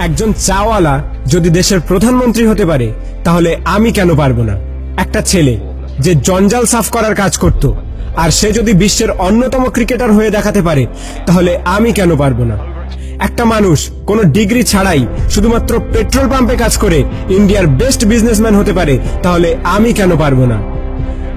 একজন চাওয়ালা যদি দেশের প্রধানমন্ত্রী হতে পারে তাহলে আমি কেন পারবো না? একটা ছেলে যে জঞ্জাল সাফ করার কাজ করত আর সে যদি বিশ্বের অন্যতম ক্রিকেটার হয়ে দেখাতে পারে তাহলে আমি কেন পারবো না? একটা মানুষ কোনো ডিগ্রি ছাড়াই শুধুমাত্র পেট্রোল পাম্পে কাজ করে ইন্ডিয়ার বেস্ট বিজনেসম্যান হতে পারে তাহলে আমি কেন পারবো না?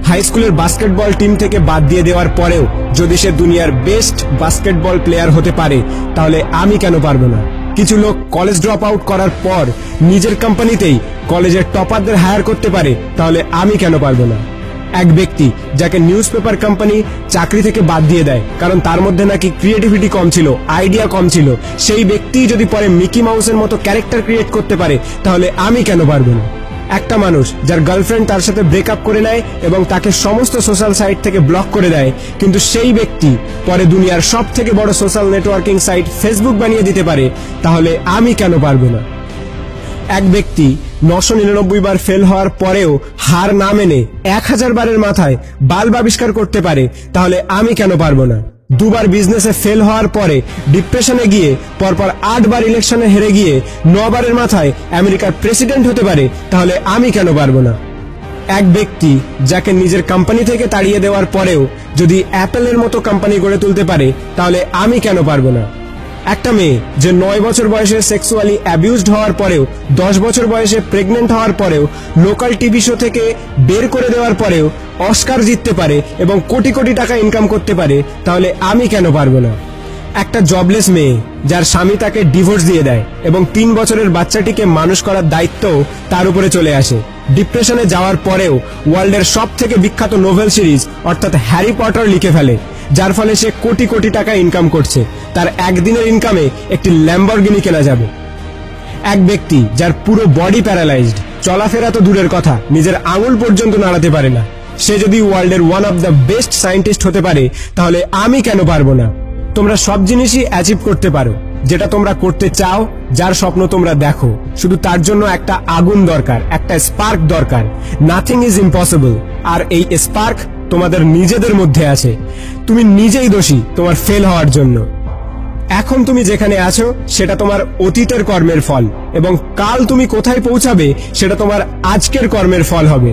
হাই স্কুলের বাস্কেটবল টিম থেকে বাদ দিয়ে দেওয়ার পরেও যদি সে দুনিয়ার বেস্ট বাস্কেটবল প্লেয়ার হতে পারে তাহলে আমি কেন পারবো না? কিছু লোক কলেজ ড্রপ আউট করার পর নিজের কোম্পানিতেই কলেজের টপারদের হায়ার করতে পারে তাহলে আমি কেন পারবো না? এক ব্যক্তি যাকে নিউজ পেপার কোম্পানি চাকরি থেকে বাদ দিয়ে দেয় কারণ তার মধ্যে নাকি ক্রিয়েটিভিটি কম ছিল, আইডিয়া কম ছিল, সেই ব্যক্তি যদি পরে মিকি মাউসের মতো ক্যারেক্টার ক্রিয়েট করতে পারে তাহলে আমি কেন পারবো না? একটা মানুষ যার গার্লফ্রেন্ড তার সাথে ব্রেকআপ করে নেয় এবং তাকে সমস্ত সোশ্যাল সাইট থেকে ব্লক করে দেয়, কিন্তু সেই ব্যক্তি পরে দুনিয়ার সব থেকে বড় সোশ্যাল নেটওয়ার্কিং সাইট ফেসবুক বানিয়ে দিতে পারে তাহলে আমি কেন পারবো না? এক ব্যক্তি 999 বার ফেল হওয়ার পরেও হার না মেনে 1000 বারের মাথায় বাল্ব আবিষ্কার করতে পারে তাহলে আমি কেন পারবো না? দুবার বিজনেসে ফেল হওয়ার পরে ডিপ্রেশনে গিয়ে পরপর 8 বার ইলেকশনে হেরে গিয়ে 9 বারের মাথায় আমেরিকার প্রেসিডেন্ট হতে পারে তাহলে আমি কেন পারবো না? এক ব্যক্তি যাকে নিজের কোম্পানি থেকে তাড়িয়ে দেওয়ার পরেও যদি অ্যাপেলের মতো কোম্পানি গড়ে তুলতে পারে তাহলে আমি কেন পারবো না? একটা মেয়ে যে 9 বছর বয়সে সেক্সুয়ালি অ্যাবিউজড হওয়ার পরেও 10 বছর বয়সে প্রেগনেন্ট হওয়ার পরেও লোকাল টিভি শো থেকে বের করে দেওয়ার পরেও অস্কার জিততে পারে এবং কোটি কোটি টাকা ইনকাম করতে পারে তাহলে আমি কেন পারবো না? একটা জবলেস মেয়ে যার স্বামী তাকে ডিভোর্স দিয়ে দেয় এবং 3 বছরের বাচ্চাটিকে মানুষ করার দায়িত্ব তার উপরে চলে আসে, ডিপ্রেশনে যাওয়ার পরেও ওয়ার্ল্ডের সব থেকে বিখ্যাত নোভেল সিরিজ অর্থাৎ হ্যারি পটার লিখে ফেলে, যার ফলে সে কোটি কোটি টাকা ইনকাম করছে, তার একদিনের ইনকামে একটি ল্যাম্বরগিনি কেনা যাবে। এক ব্যক্তি যার পুরো বডি প্যারালাইজড, চলাফেরা তো দূরের কথা, নিজের আঙুল পর্যন্ত নাড়াতে পারে না, সে যদি ওয়ার্ল্ডের one of the best scientist হতে পারে তাহলে আমি কেন পারবো না? তোমরা সব জিনিসই অ্যাচিভ করতে পারো যেটা তোমরা করতে চাও, যার স্বপ্ন তোমরা দেখো, শুধু তার জন্য একটা আগুন দরকার, একটা স্পার্ক দরকার। নাথিং ইজ ইম্পসিবল, আর এই স্পার্ক তোমাদের নিজেদের মধ্যে আছে। তুমি নিজেই দোষী তোমার ফেল হওয়ার জন্য। এখন তুমি যেখানে আছো সেটা তোমার অতীতের কর্মের ফল, এবং কাল তুমি কোথায় পৌঁছাবে সেটা তোমার আজকের কর্মের ফল হবে।